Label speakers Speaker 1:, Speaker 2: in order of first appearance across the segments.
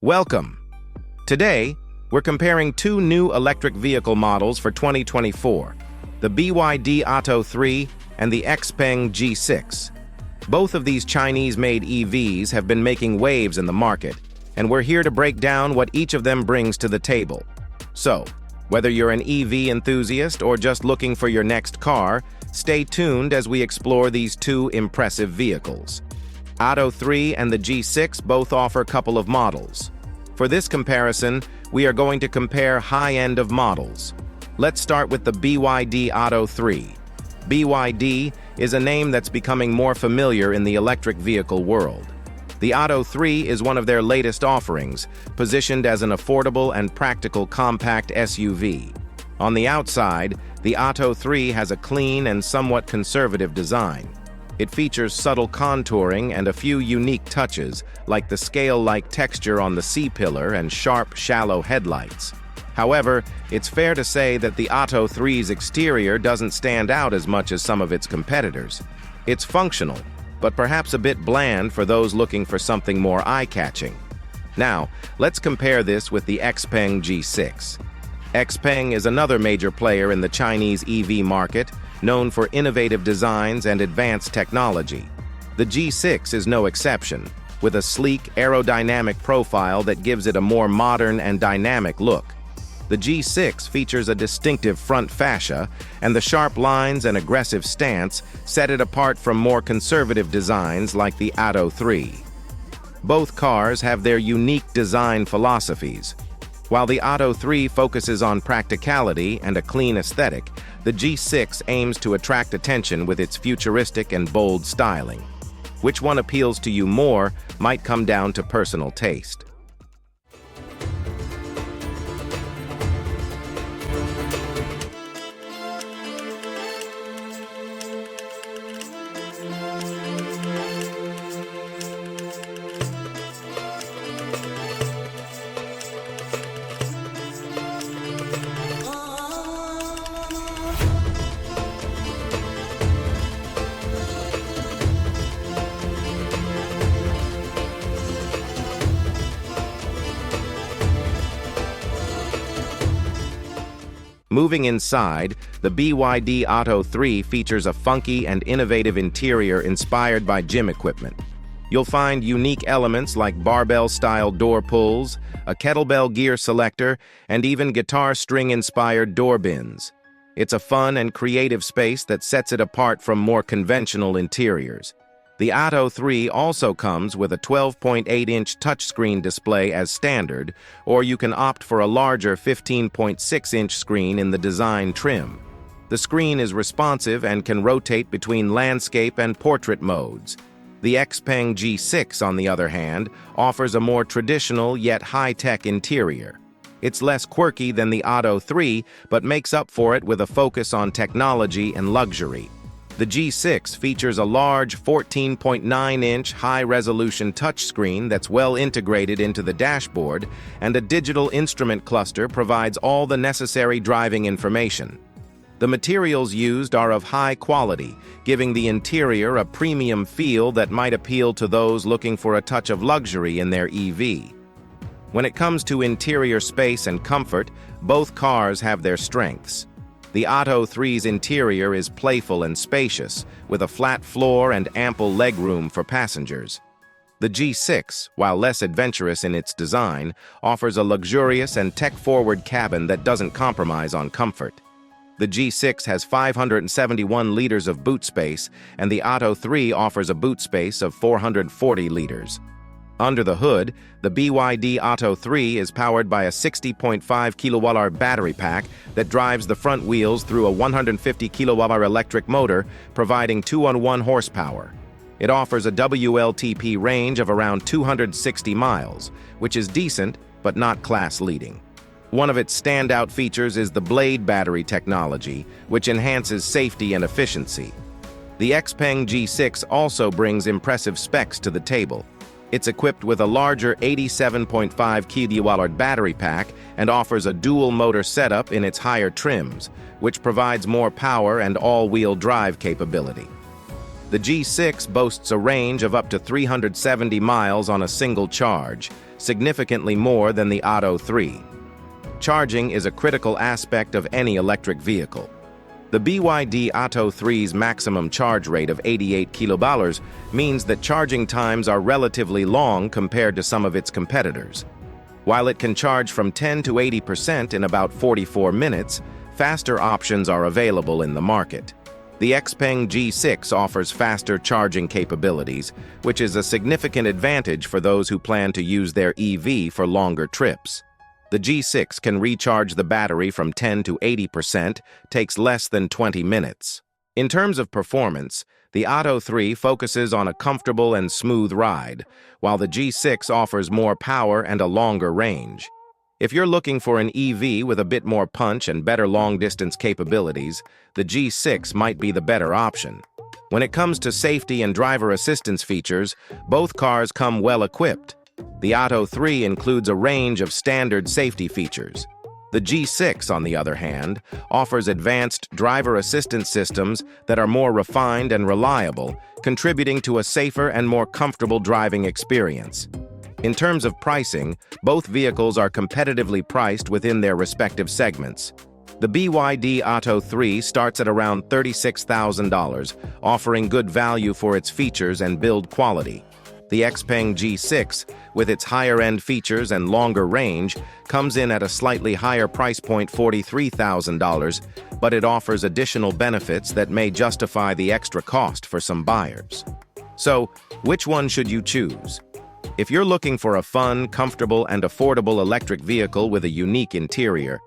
Speaker 1: Welcome! Today, we're comparing two new electric vehicle models for 2024, the BYD Atto 3 and the Xpeng G6. Both of these Chinese-made EVs have been making waves in the market, and we're here to break down what each of them brings to the table. So, whether you're an EV enthusiast or just looking for your next car, stay tuned as we explore these two impressive vehicles. Atto 3 and the G6 both offer a couple of models. For this comparison, we are going to compare high-end of models. Let's start with the BYD Atto 3. BYD is a name that's becoming more familiar in the electric vehicle world. The Atto 3 is one of their latest offerings, positioned as an affordable and practical compact SUV. On the outside, the Atto 3 has a clean and somewhat conservative design. It features subtle contouring and a few unique touches, like the scale-like texture on the C-pillar and sharp, shallow headlights. However, it's fair to say that the Atto 3's exterior doesn't stand out as much as some of its competitors. It's functional, but perhaps a bit bland for those looking for something more eye-catching. Now, let's compare this with the Xpeng G6. Xpeng is another major player in the Chinese EV market, known for innovative designs and advanced technology. The G6 is no exception, with a sleek, aerodynamic profile that gives it a more modern and dynamic look. The G6 features a distinctive front fascia, and the sharp lines and aggressive stance set it apart from more conservative designs like the Atto 3. Both cars have their unique design philosophies. While the Atto 3 focuses on practicality and a clean aesthetic, the G6 aims to attract attention with its futuristic and bold styling. Which one appeals to you more might come down to personal taste. Moving inside, the BYD Atto 3 features a funky and innovative interior inspired by gym equipment. You'll find unique elements like barbell-style door pulls, a kettlebell gear selector, and even guitar string-inspired door bins. It's a fun and creative space that sets it apart from more conventional interiors. The Atto 3 also comes with a 12.8-inch touchscreen display as standard, or you can opt for a larger 15.6-inch screen in the design trim. The screen is responsive and can rotate between landscape and portrait modes. The Xpeng G6, on the other hand, offers a more traditional yet high-tech interior. It's less quirky than the Atto 3, but makes up for it with a focus on technology and luxury. The G6 features a large 14.9-inch high-resolution touchscreen that's well integrated into the dashboard, and a digital instrument cluster provides all the necessary driving information. The materials used are of high quality, giving the interior a premium feel that might appeal to those looking for a touch of luxury in their EV. When it comes to interior space and comfort, both cars have their strengths. The Atto 3's interior is playful and spacious, with a flat floor and ample legroom for passengers. The G6, while less adventurous in its design, offers a luxurious and tech-forward cabin that doesn't compromise on comfort. The G6 has 571 liters of boot space, and the Atto 3 offers a boot space of 440 liters. Under the hood, the BYD Atto 3 is powered by a 60.5 kWh battery pack that drives the front wheels through a 150 kWh electric motor, providing 201 horsepower. It offers a WLTP range of around 260 miles, which is decent but not class-leading. One of its standout features is the Blade battery technology, which enhances safety and efficiency. The Xpeng G6 also brings impressive specs to the table. It's equipped with a larger 87.5 kWh battery pack and offers a dual-motor setup in its higher trims, which provides more power and all-wheel drive capability. The G6 boasts a range of up to 370 miles on a single charge, significantly more than the Atto 3. Charging is a critical aspect of any electric vehicle. The BYD Atto 3's maximum charge rate of 88 km means that charging times are relatively long compared to some of its competitors. While it can charge from 10 to 80% in about 44 minutes, faster options are available in the market. The Xpeng G6 offers faster charging capabilities, which is a significant advantage for those who plan to use their EV for longer trips. The G6 can recharge the battery from 10 to 80%, takes less than 20 minutes. In terms of performance, the Atto 3 focuses on a comfortable and smooth ride, while the G6 offers more power and a longer range. If you're looking for an EV with a bit more punch and better long-distance capabilities, the G6 might be the better option. When it comes to safety and driver assistance features, both cars come well equipped. The Atto 3 includes a range of standard safety features. The G6, on the other hand, offers advanced driver assistance systems that are more refined and reliable, contributing to a safer and more comfortable driving experience. In terms of pricing, both vehicles are competitively priced within their respective segments. The BYD Atto 3 starts at around $36,000, offering good value for its features and build quality. The Xpeng G6, with its higher-end features and longer range, comes in at a slightly higher price point, $43,000, but it offers additional benefits that may justify the extra cost for some buyers. So, which one should you choose? If you're looking for a fun, comfortable, and affordable electric vehicle with a unique interior,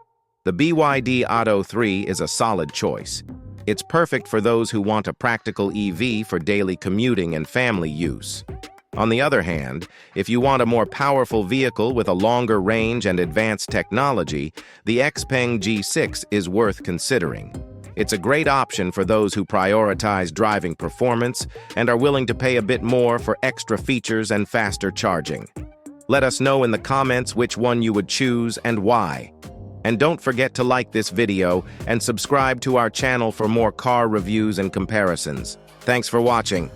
Speaker 1: the BYD Atto 3 is a solid choice. It's perfect for those who want a practical EV for daily commuting and family use. On the other hand, if you want a more powerful vehicle with a longer range and advanced technology, the Xpeng G6 is worth considering. It's a great option for those who prioritize driving performance and are willing to pay a bit more for extra features and faster charging. Let us know in the comments which one you would choose and why. And don't forget to like this video and subscribe to our channel for more car reviews and comparisons. Thanks for watching.